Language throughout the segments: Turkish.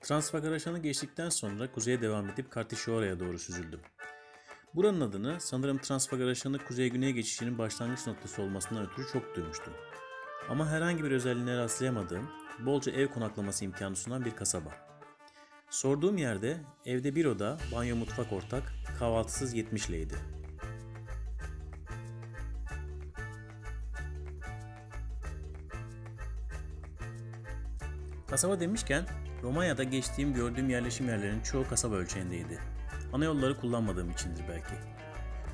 Transfagaraşan'ı geçtikten sonra kuzeye devam edip Kartişoara'ya doğru süzüldüm. Buranın adını sanırım Transfagaraşan'ı kuzey-güney geçişinin başlangıç noktası olmasından ötürü çok duymuştum. Ama herhangi bir özelliğine rastlayamadığım, bolca ev konaklaması imkanı sunan bir kasaba. Sorduğum yerde evde bir oda, banyo mutfak ortak, kahvaltısız 70 leydi. Kasaba demişken Romanya'da gördüğüm yerleşim yerlerinin çoğu kasaba ölçeğindeydi. Ana yolları kullanmadığım içindir belki.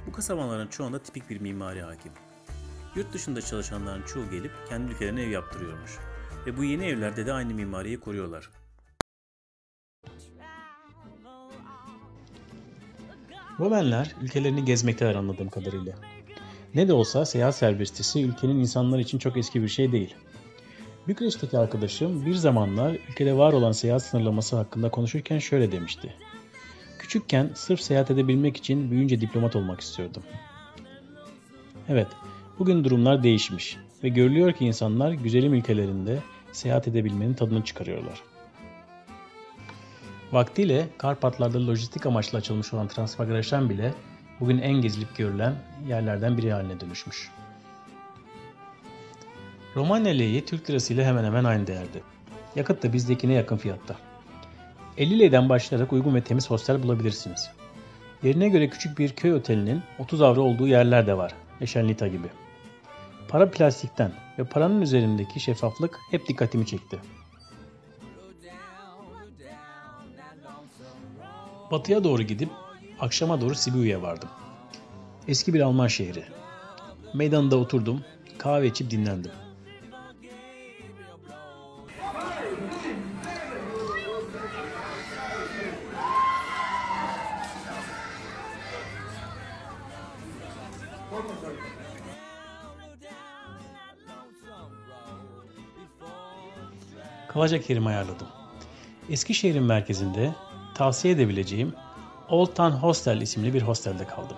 Bu kasabaların çoğunda tipik bir mimari hakim. Yurt dışında çalışanların çoğu gelip kendi ülkelerine ev yaptırıyormuş. Ve bu yeni evlerde de aynı mimariyi koruyorlar. Romenler ülkelerini gezmekteler anladığım kadarıyla. Ne de olsa seyahat serbestisi ülkenin insanları için çok eski bir şey değil. Bükreş'teki arkadaşım bir zamanlar ülkede var olan seyahat sınırlaması hakkında konuşurken şöyle demişti. Küçükken sırf seyahat edebilmek için büyüyünce diplomat olmak istiyordum. Evet, bugün durumlar değişmiş ve görülüyor ki insanlar güzelim ülkelerinde seyahat edebilmenin tadını çıkarıyorlar. Vaktiyle Karpatlar'da lojistik amaçlı açılmış olan Transfagaraşan bile bugün en gezilip görülen yerlerden biri haline dönüşmüş. Romanya leyi Türk lirası ile hemen hemen aynı değerde. Yakıt da bizdekine yakın fiyatta. 50 leyden başlayarak uygun ve temiz hostel bulabilirsiniz. Yerine göre küçük bir köy otelinin 30 avro olduğu yerler de var. Eşenlita gibi. Para plastikten ve paranın üzerindeki şeffaflık hep dikkatimi çekti. Batıya doğru gidip akşama doğru Sibiu'ya vardım. Eski bir Alman şehri. Meydanında oturdum, kahve içip dinlendim. Kalacak yerimi ayarladım. Eskişehir'in merkezinde tavsiye edebileceğim Old Town Hostel isimli bir hostelde kaldım.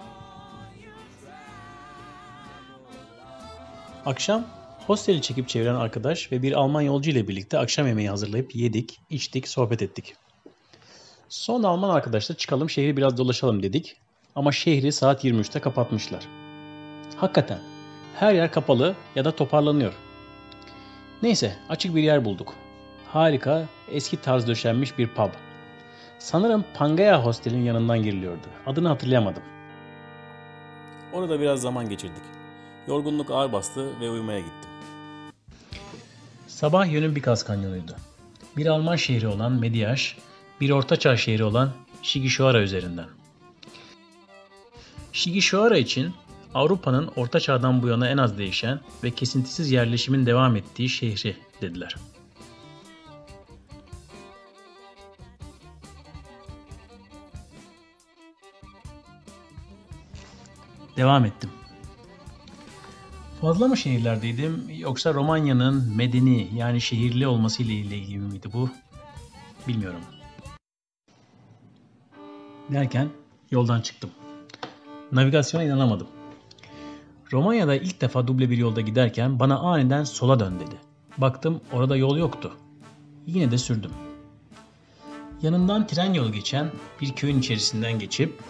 Akşam hosteli çekip çeviren arkadaş ve bir Alman yolcu ile birlikte akşam yemeği hazırlayıp yedik, içtik, sohbet ettik. Son Alman arkadaşla çıkalım şehri biraz dolaşalım dedik ama şehri saat 23'te kapatmışlar. Hakikaten her yer kapalı ya da toparlanıyor. Neyse açık bir yer bulduk. Harika, eski tarz döşenmiş bir pub. Sanırım Pangea Hostel'in yanından giriliyordu. Adını hatırlayamadım. Orada biraz zaman geçirdik. Yorgunluk ağır bastı ve uyumaya gittim. Sabah yönüm Bikaz Kanyonu'ydu. Bir Alman şehri olan Mediaș, bir ortaçağ şehri olan Sighișoara üzerinden. Sighișoara için Avrupa'nın Orta Çağ'dan bu yana en az değişen ve kesintisiz yerleşimin devam ettiği şehri dediler. Devam ettim. Fazla mı şehirlerdeydim yoksa Romanya'nın medeni yani şehirli olması ile ilgili miydi bu? Bilmiyorum. Derken yoldan çıktım. Navigasyona inanamadım. Romanya'da ilk defa duble bir yolda giderken bana aniden sola dön dedi. Baktım orada yol yoktu. Yine de sürdüm. Yanından tren yolu geçen bir köyün içerisinden geçip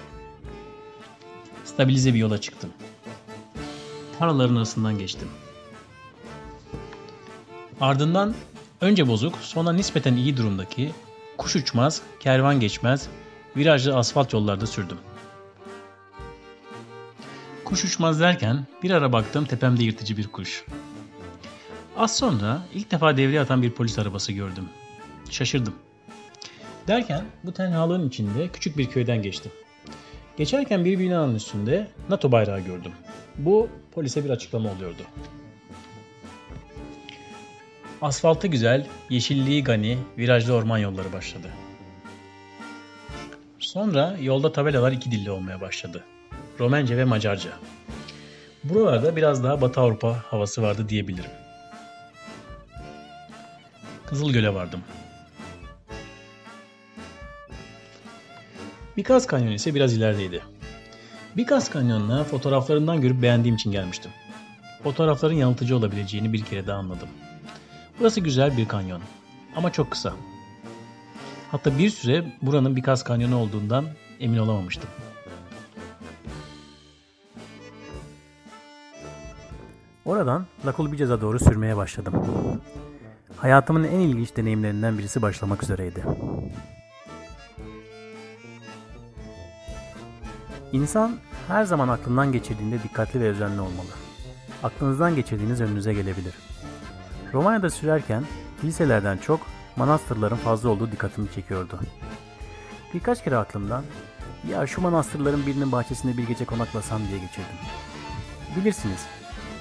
stabilize bir yola çıktım. Tarlaların arasından geçtim. Ardından önce bozuk, sonra nispeten iyi durumdaki, kuş uçmaz, kervan geçmez, virajlı asfalt yollarda sürdüm. Kuş uçmaz derken bir ara baktım tepemde yırtıcı bir kuş. Az sonra ilk defa devreye atan bir polis arabası gördüm. Şaşırdım. Derken bu tenhalığın içinde küçük bir köyden geçtim. Geçerken bir binanın üstünde NATO bayrağı gördüm. Bu polise bir açıklama oluyordu. Asfaltı güzel, yeşilliği gani, virajlı orman yolları başladı. Sonra yolda tabelalar iki dilli olmaya başladı. Romence ve Macarca. Buralarda biraz daha Batı Avrupa havası vardı diyebilirim. Kızılgöl'e vardım. Bikaz Kanyonu ise biraz ilerideydi. Bikaz Kanyonu'na fotoğraflarından görüp beğendiğim için gelmiştim. Fotoğrafların yanıltıcı olabileceğini bir kere daha anladım. Burası güzel bir kanyon ama çok kısa. Hatta bir süre buranın bir Kaz Kanyonu olduğundan emin olamamıştım. Oradan La Culbices'a doğru sürmeye başladım. Hayatımın en ilginç deneyimlerinden birisi başlamak üzereydi. İnsan her zaman aklından geçirdiğinde dikkatli ve özenli olmalı. Aklınızdan geçirdiğiniz önünüze gelebilir. Romanya'da sürerken kiliselerden çok manastırların fazla olduğu dikkatimi çekiyordu. Birkaç kere aklımdan ya şu manastırların birinin bahçesinde bir gece konaklasam diye geçirdim. Bilirsiniz,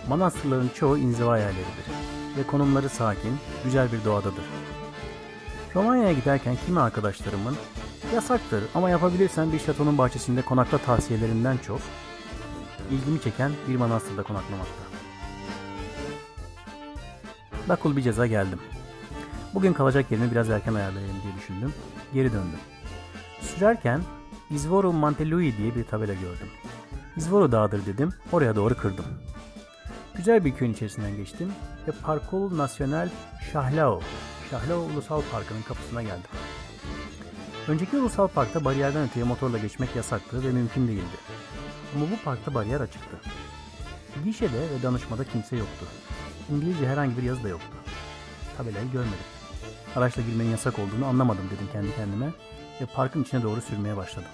manastırların çoğu inziva yerleridir ve konumları sakin, güzel bir doğadadır. Romanya'ya giderken kimi arkadaşlarımın yasaktır ama yapabilirsen bir şatonun bahçesinde konakla tavsiyelerinden çok ilgimi çeken bir manastırda konaklamakta. La Culbices'a geldim. Bugün kalacak yerimi biraz erken ayarlayayım diye düşündüm. Geri döndüm. Sürerken Izvoru Mantelui diye bir tabela gördüm. Izvoru Dağı'dır dedim, oraya doğru kırdım. Güzel bir köyün içerisinden geçtim ve Parcul Național Șahlău Ulusal Parkı'nın kapısına geldim. Önceki ulusal parkta bariyerden öteye motorla geçmek yasaktı ve mümkün değildi. Ama bu parkta bariyer açıktı. Gişede ve danışmada kimse yoktu. İngilizce herhangi bir yazı da yoktu. Tabelayı görmedim. Araçla girmenin yasak olduğunu anlamadım dedim kendi kendime ve parkın içine doğru sürmeye başladım.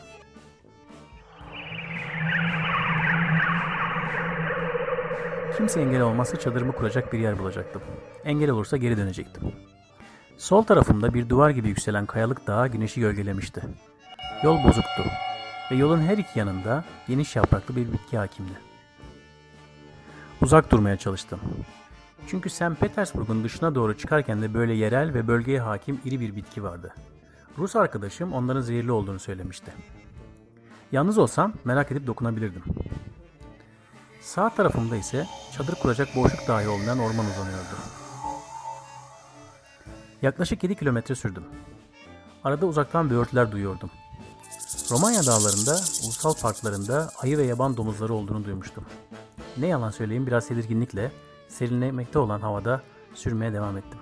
Kimse engel olmazsa çadırımı kuracak bir yer bulacaktım. Engel olursa geri dönecektim. Sol tarafımda bir duvar gibi yükselen kayalık dağ güneşi gölgelemişti. Yol bozuktu ve yolun her iki yanında geniş yapraklı bir bitki hakimdi. Uzak durmaya çalıştım. Çünkü St. Petersburg'un dışına doğru çıkarken de böyle yerel ve bölgeye hakim iri bir bitki vardı. Rus arkadaşım onların zehirli olduğunu söylemişti. Yalnız olsam merak edip dokunabilirdim. Sağ tarafımda ise çadır kuracak boşluk dahi olmayan orman uzanıyordu. Yaklaşık 7 kilometre sürdüm. Arada uzaktan böğürtüler duyuyordum. Romanya dağlarında, ulusal parklarında ayı ve yaban domuzları olduğunu duymuştum. Ne yalan söyleyeyim biraz tedirginlikle serinlemekte olan havada sürmeye devam ettim.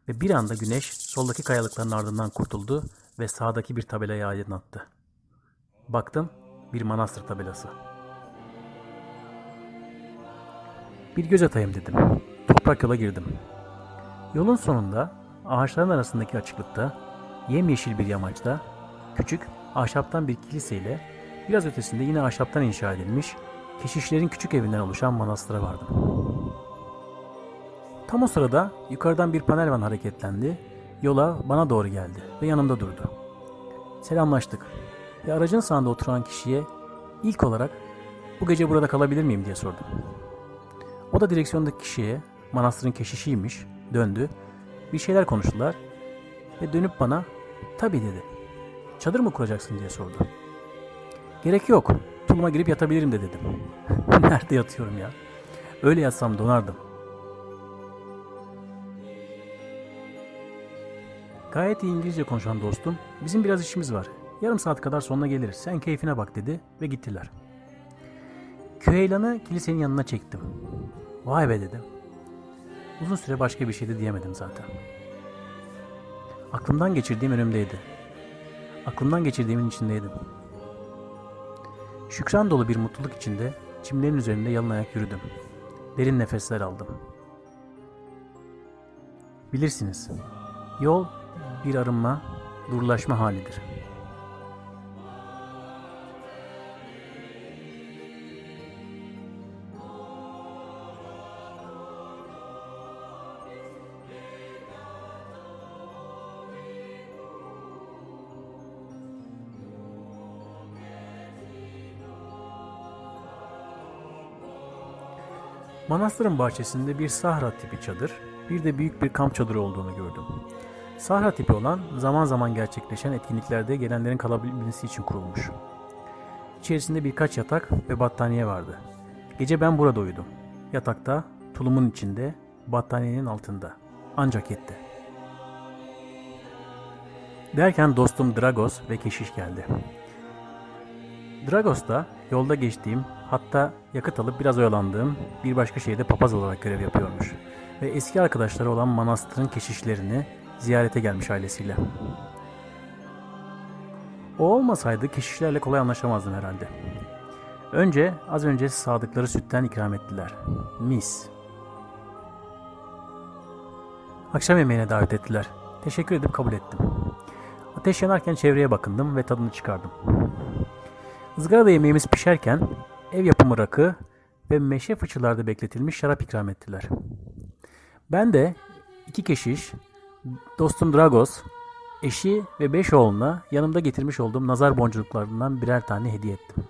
Ve bir anda güneş soldaki kayalıkların ardından kurtuldu ve sağdaki bir tabelayı aydınlattı. Baktım, bir manastır tabelası. Bir göz atayım dedim. Toprak yola girdim. Yolun sonunda ağaçların arasındaki açıklıkta, yemyeşil bir yamaçta, küçük ahşaptan bir kiliseyle biraz ötesinde yine ahşaptan inşa edilmiş, keşişlerin küçük evinden oluşan manastıra vardım. Tam o sırada yukarıdan bir panel van hareketlendi, yola bana doğru geldi ve yanımda durdu. Selamlaştık ve aracın sağında oturan kişiye ilk olarak bu gece burada kalabilir miyim diye sordum. O da direksiyondaki kişiye, manastırın keşişiymiş, döndü, bir şeyler konuştular ve dönüp bana tabii dedi. Çadır mı kuracaksın diye sordu. Gerek yok, tuluma girip yatabilirim de dedim. Nerede yatıyorum ya? Öyle yatsam donardım. Gayet iyi İngilizce konuşan dostum, bizim biraz işimiz var. Yarım saat kadar sonra geliriz. Sen keyfine bak dedi ve gittiler. Küheylan'ı kilisenin yanına çektim. Vay be dedim. Uzun süre başka bir şey de diyemedim zaten. Aklımdan geçirdiğim önümdeydi. Aklımdan geçirdiğimin içindeydim. Şükran dolu bir mutluluk içinde çimlerin üzerinde yalın ayak yürüdüm. Derin nefesler aldım. Bilirsiniz, yol bir arınma, durulaşma halidir. Manastırın bahçesinde bir sahra tipi çadır, bir de büyük bir kamp çadırı olduğunu gördüm. Sahra tipi olan zaman zaman gerçekleşen etkinliklerde gelenlerin kalabilmesi için kurulmuş. İçerisinde birkaç yatak ve battaniye vardı. Gece ben burada uyudum. Yatakta, tulumun içinde, battaniyenin altında. Ancak yetti. Derken dostum Dragos ve keşiş geldi. Dragos da yolda geçtiğim, hatta yakıt alıp biraz oyalandığım bir başka şehirde papaz olarak görev yapıyormuş. Ve eski arkadaşları olan manastırın keşişlerini ziyarete gelmiş ailesiyle. O olmasaydı keşişlerle kolay anlaşamazdım herhalde. Az önce sağdıkları sütten ikram ettiler. Mis. Akşam yemeğine davet ettiler. Teşekkür edip kabul ettim. Ateş yanarken çevreye bakındım ve tadını çıkardım. Izgarada yemeğimiz pişerken ev yapımı rakı ve meşe fıçılarda bekletilmiş şarap ikram ettiler. Ben de 2 keşiş, dostum Dragos, eşi ve 5 oğluna yanımda getirmiş olduğum nazar boncuklarından birer tane hediye ettim.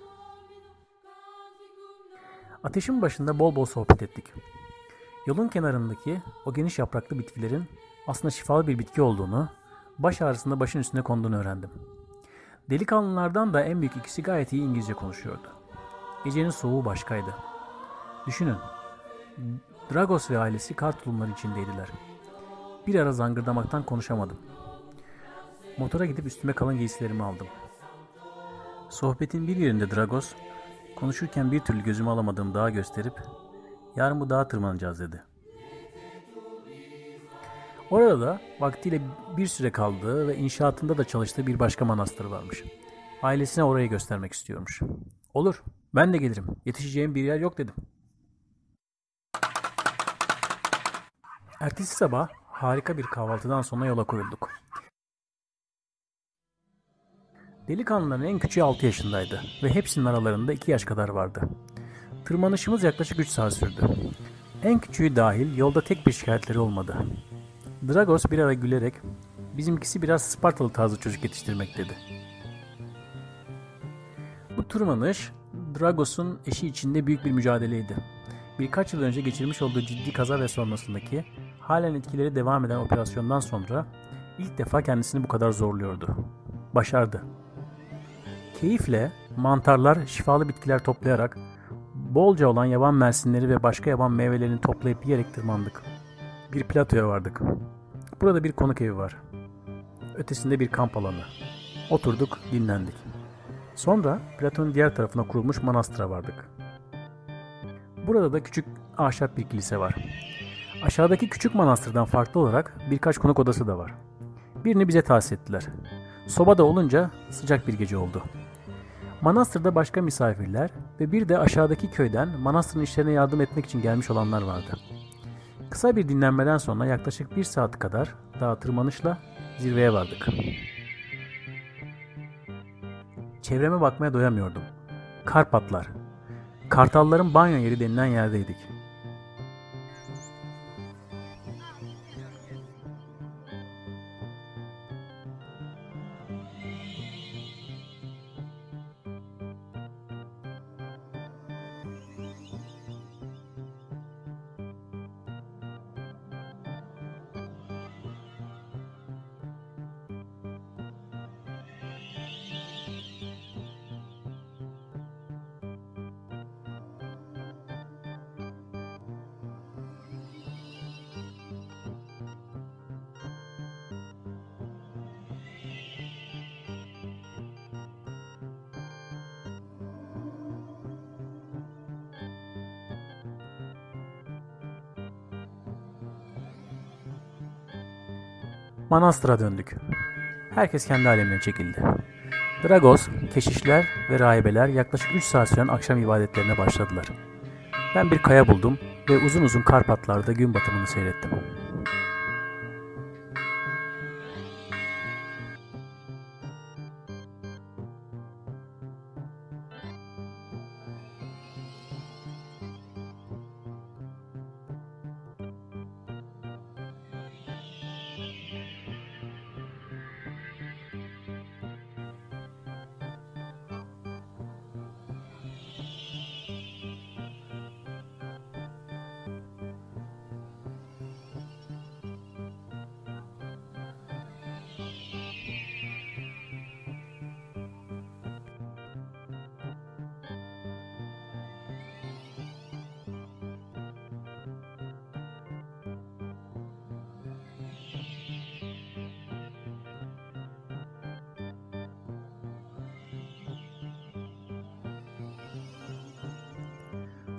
Ateşin başında bol bol sohbet ettik. Yolun kenarındaki o geniş yapraklı bitkilerin aslında şifalı bir bitki olduğunu, baş ağrısında başın üstüne konduğunu öğrendim. Delikanlılardan da en büyük ikisi gayet iyi İngilizce konuşuyordu. Gecenin soğuğu başkaydı. Düşünün, Dragos ve ailesi kar tulumları içindeydiler. Bir ara zangırdamaktan konuşamadım. Motora gidip üstüme kalın giysilerimi aldım. Sohbetin bir yerinde Dragos, konuşurken bir türlü gözümü alamadığım dağı gösterip, "Yarın bu dağa tırmanacağız," dedi. Orada da vaktiyle bir süre kaldığı ve inşaatında da çalıştığı bir başka manastır varmış. Ailesine orayı göstermek istiyormuş. "Olur, ben de gelirim. Yetişeceğim bir yer yok," dedim. Ertesi sabah harika bir kahvaltıdan sonra yola koyulduk. Delikanlıların en küçüğü 6 yaşındaydı ve hepsinin aralarında 2 yaş kadar vardı. Tırmanışımız yaklaşık 3 saat sürdü. En küçüğü dahil yolda tek bir şikayetleri olmadı. Dragos bir ara gülerek, "Bizimkisi biraz Spartalı tarzı çocuk yetiştirmek," dedi. Bu tırmanış Dragos'un eşi içinde büyük bir mücadeleydi. Birkaç yıl önce geçirmiş olduğu ciddi kaza ve sonrasındaki halen etkileri devam eden operasyondan sonra ilk defa kendisini bu kadar zorluyordu. Başardı. Keyifle mantarlar, şifalı bitkiler toplayarak bolca olan yaban mersinleri ve başka yaban meyvelerini toplayıp yiyerek tırmandık. Bir platoya vardık. Burada bir konuk evi var. Ötesinde bir kamp alanı. Oturduk, dinlendik. Sonra platonun diğer tarafına kurulmuş manastıra vardık. Burada da küçük ahşap bir kilise var. Aşağıdaki küçük manastırdan farklı olarak birkaç konuk odası da var. Birini bize tahsis ettiler. Soba da olunca sıcak bir gece oldu. Manastırda başka misafirler ve bir de aşağıdaki köyden manastırın işlerine yardım etmek için gelmiş olanlar vardı. Kısa bir dinlenmeden sonra yaklaşık 1 saat kadar dağa tırmanışla zirveye vardık. Çevreme bakmaya doyamıyordum. Karpatlar, kartalların banyo yeri denilen yerdeydik. Manastıra döndük. Herkes kendi alemine çekildi. Dragos, keşişler ve rahibeler yaklaşık 3 saat süren akşam ibadetlerine başladılar. Ben bir kaya buldum ve uzun uzun Karpatlar'da gün batımını seyrettim.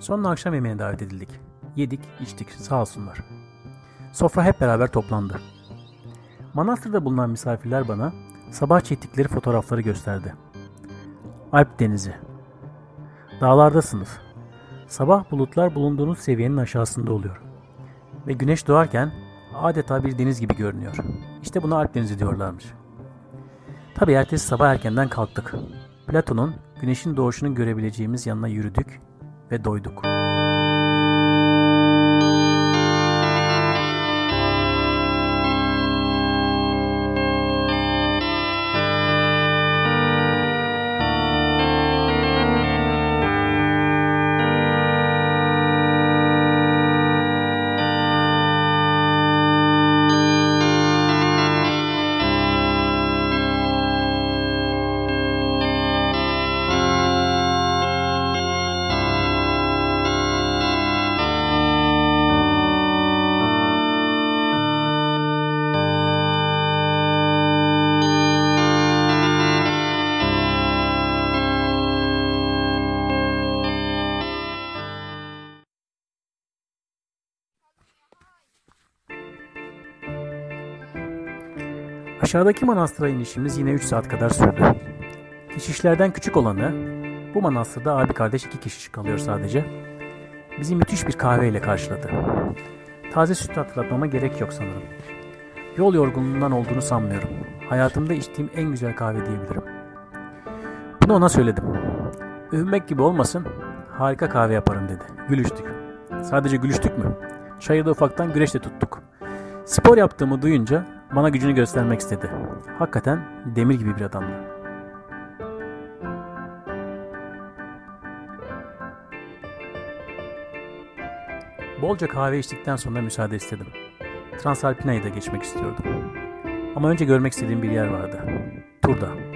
Sonra akşam yemeğine davet edildik. Yedik, içtik, sağ olsunlar. Sofra hep beraber toplandı. Manastırda bulunan misafirler bana Sabah çektikleri fotoğrafları gösterdi. Alp denizi. Dağlardasınız. Sabah bulutlar bulunduğunuz seviyenin aşağısında oluyor. Ve güneş doğarken adeta bir deniz gibi görünüyor. İşte buna Alp denizi diyorlarmış. Tabii ertesi sabah erkenden kalktık. Platon'un güneşin doğuşunu görebileceğimiz yanına yürüdük ve doyduk. Aşağıdaki manastıra inişimiz yine 3 saat kadar sürdü. Keşişlerden küçük olanı, bu manastırda abi kardeş 2 keşiş kalıyor sadece, bizi müthiş bir kahveyle karşıladı. Taze süt hatırlatmama gerek yok sanırım. Yol yorgunluğundan olduğunu sanmıyorum. Hayatımda içtiğim en güzel kahve diyebilirim. Bunu ona söyledim. Övünmek gibi olmasın, harika kahve yaparım dedi. Gülüştük. Sadece gülüştük mü? Çayırda ufaktan güreş de tuttuk. Spor yaptığımı duyunca bana gücünü göstermek istedi. Hakikaten demir gibi bir adamdı. Bolca kahve içtikten sonra müsaade istedim. Transalpina'yı da geçmek istiyordum. Ama önce görmek istediğim bir yer vardı. Turda.